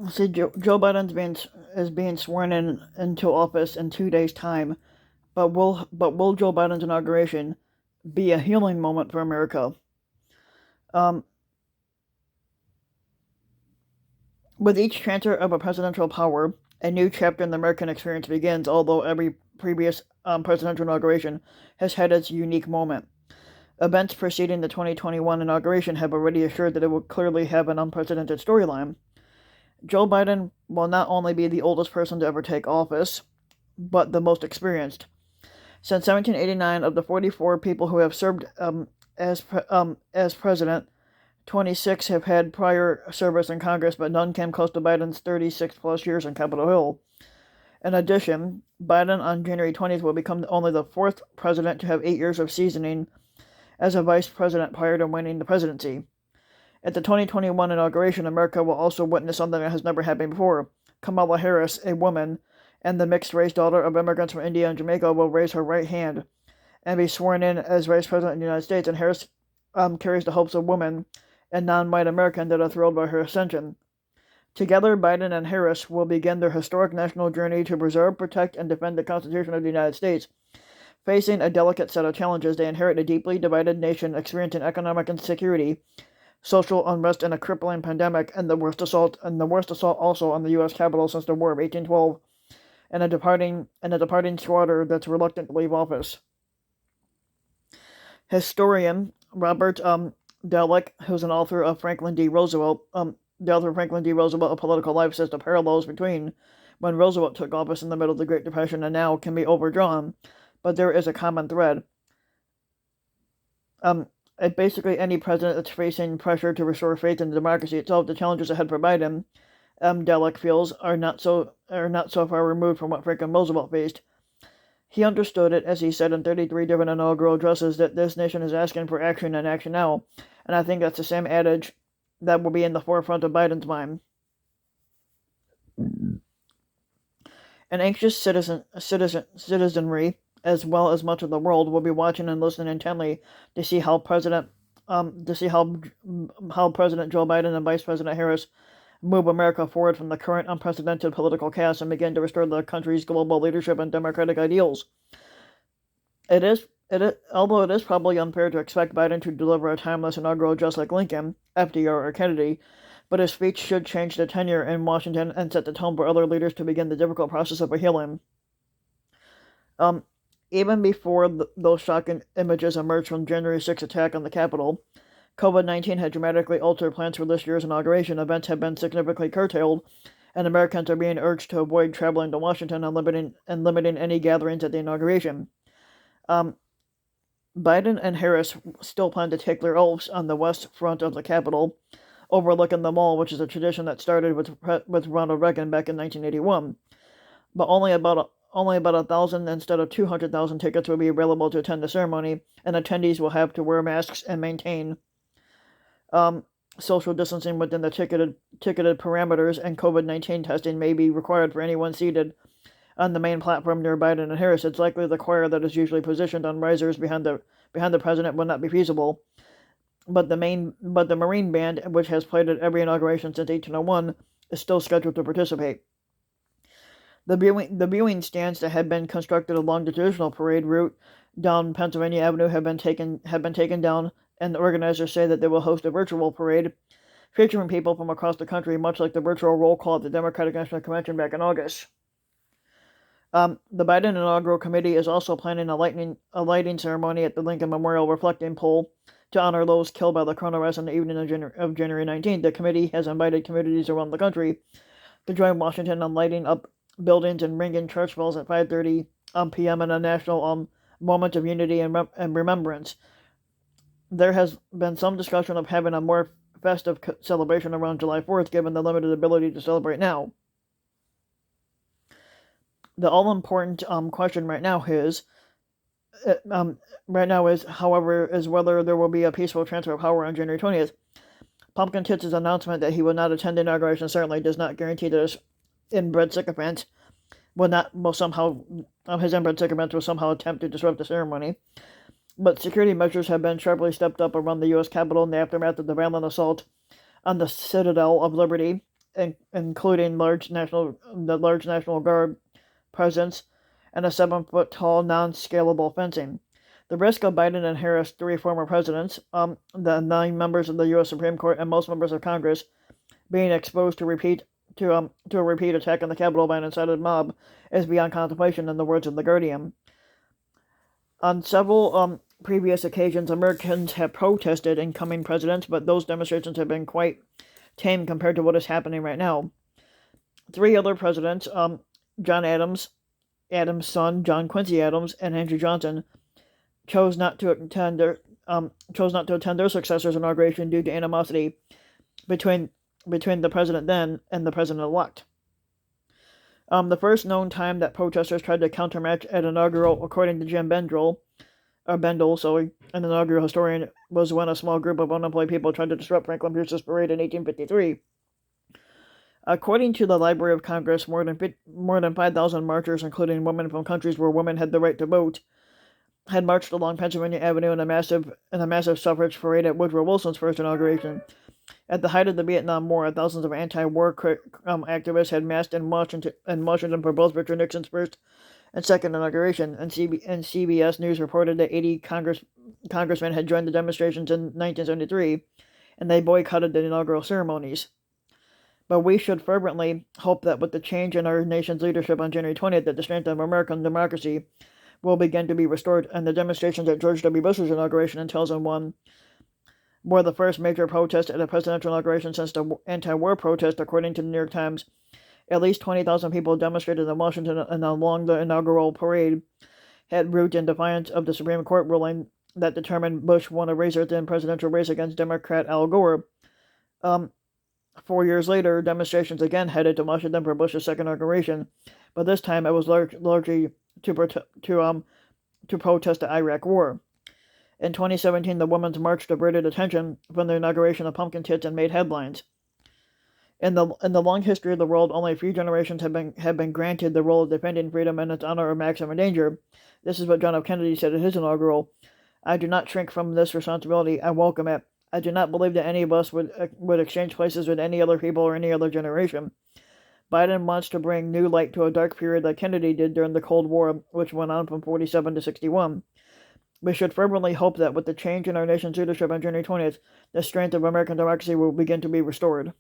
See, Joe Biden is being sworn into office in 2 days' time, but will Joe Biden's inauguration be a healing moment for America? Um, with each transfer of a presidential power, a new chapter in the American experience begins. Although every previous presidential inauguration has had its unique moment, events preceding the 2021 inauguration have already assured that it will clearly have an unprecedented storyline. Joe Biden will not only be the oldest person to ever take office, but the most experienced. Since 1789, of the 44 people who have served as president, 26 have had prior service in Congress, but none came close to Biden's 36 plus years on Capitol Hill. In addition, Biden on January 20th will become only the fourth president to have 8 years of seasoning as a vice president prior to winning the presidency. At the 2021 inauguration, America will also witness something that has never happened before. Kamala Harris, a woman, and the mixed race daughter of immigrants from India and Jamaica, will raise her right hand and be sworn in as Vice President of the United States. And Harris carries the hopes of women and non white Americans that are thrilled by her ascension. Together, Biden and Harris will begin their historic national journey to preserve, protect, and defend the Constitution of the United States. Facing a delicate set of challenges, they inherit a deeply divided nation experiencing economic insecurity, social unrest, and a crippling pandemic, and the worst assault also on the U.S. Capitol since the War of 1812, and a departing squatter that's reluctant to leave office. Historian Robert Dallek, who's an author of Franklin D. Roosevelt, the author of Franklin D. Roosevelt, A Political Life, says the parallels between when Roosevelt took office in the middle of the Great Depression and now can be overdrawn, but there is a common thread. Basically, any president that's facing pressure to restore faith in the democracy itself, the challenges ahead for Biden, Dallek feels, are not so far removed from what Franklin Roosevelt faced. He understood it, as he said in 33 different inaugural addresses, that this nation is asking for action and action now, and I think that's the same adage that will be in the forefront of Biden's mind. An anxious citizenry, as well as much of the world, will be watching and listening intently to see how President Joe Biden and Vice President Harris move America forward from the current unprecedented political chaos and begin to restore the country's global leadership and democratic ideals. Although it is probably unfair to expect Biden to deliver a timeless inaugural just like Lincoln, FDR, or Kennedy, but his speech should change the tenure in Washington and set the tone for other leaders to begin the difficult process of healing. Even before those shocking images emerged from January 6th attack on the Capitol, COVID-19 had dramatically altered plans for this year's inauguration. Events have been significantly curtailed, and Americans are being urged to avoid traveling to Washington and limiting any gatherings at the inauguration. Biden and Harris still plan to take their oaths on the west front of the Capitol, overlooking the mall, which is a tradition that started with Ronald Reagan back in 1981. But only about 1,000 instead of 200,000 tickets will be available to attend the ceremony, and attendees will have to wear masks and maintain social distancing within the ticketed parameters, and COVID-19 testing may be required for anyone seated on the main platform near Biden and Harris. It's likely the choir that is usually positioned on risers behind the president will not be feasible. But the Marine Band, which has played at every inauguration since 1801, is still scheduled to participate. The viewing stands that had been constructed along the traditional parade route down Pennsylvania Avenue have been taken down, and the organizers say that they will host a virtual parade featuring people from across the country, much like the virtual roll call at the Democratic National Convention back in August. The Biden Inaugural Committee is also planning a lighting ceremony at the Lincoln Memorial reflecting pole to honor those killed by the coronavirus on the evening of January 19th. The committee has invited communities around the country to join Washington on lighting up buildings and ringing church bells at 5:30 p.m. in a national moment of unity and remembrance. There has been some discussion of having a more festive celebration around July 4th, given the limited ability to celebrate now. The all-important question right now is, however, is whether there will be a peaceful transfer of power on January 20th. Pumpkin Tits' announcement that he will not attend the inauguration certainly does not guarantee that his inbred sycophants will somehow attempt to disrupt the ceremony. But security measures have been sharply stepped up around the U.S. Capitol in the aftermath of the violent assault on the Citadel of Liberty including the large National Guard presence and a 7-foot tall, non-scalable fencing. The risk of Biden and Harris, three former presidents, the 9 members of the U.S. Supreme Court, and most members of Congress, being exposed to a repeat attack on the Capitol by an incited mob is beyond contemplation, in the words of The Guardian. On several previous occasions, Americans have protested incoming presidents, but those demonstrations have been quite tame compared to what is happening right now. 3 other presidents, John Adams, son John Quincy Adams, and Andrew Johnson, chose not to attend their successor's inauguration due to animosity between the president then and the president-elect. The first known time that protesters tried to countermatch an inaugural, according to Jim Bendel, an inaugural historian, was when a small group of unemployed people tried to disrupt Franklin Pierce's parade in 1853. According to the Library of Congress, more than 5,000 marchers, including women from countries where women had the right to vote, had marched along Pennsylvania Avenue in a massive suffrage parade at Woodrow Wilson's first inauguration. At the height of the Vietnam War, thousands of anti-war activists had massed in Washington for both Richard Nixon's first and second inauguration, and CBS News reported that 80 congressmen had joined the demonstrations in 1973, and they boycotted the inaugural ceremonies. But we should fervently hope that with the change in our nation's leadership on January 20th, that the strength of American democracy will begin to be restored, and the demonstrations at George W. Bush's inauguration in 2001 were the first major protest at a presidential inauguration since the anti-war protest, according to the New York Times. At least 20,000 people demonstrated in Washington and along the inaugural parade had roots in defiance of the Supreme Court ruling that determined Bush won a razor-thin presidential race against Democrat Al Gore. 4 years later, demonstrations again headed to Washington for Bush's second inauguration, but this time it was largely to protest the Iraq War. In 2017, the Women's March diverted attention from the inauguration of pumpkin tits and made headlines. In the long history of the world, only a few generations have been granted the role of defending freedom and its honor or maximum danger. This is what John F. Kennedy said at his inaugural. I do not shrink from this responsibility. I welcome it. I do not believe that any of us would exchange places with any other people or any other generation. Biden wants to bring new light to a dark period like Kennedy did during the Cold War, which went on from 47 to 61. We should fervently hope that with the change in our nation's leadership on January 20th, the strength of American democracy will begin to be restored.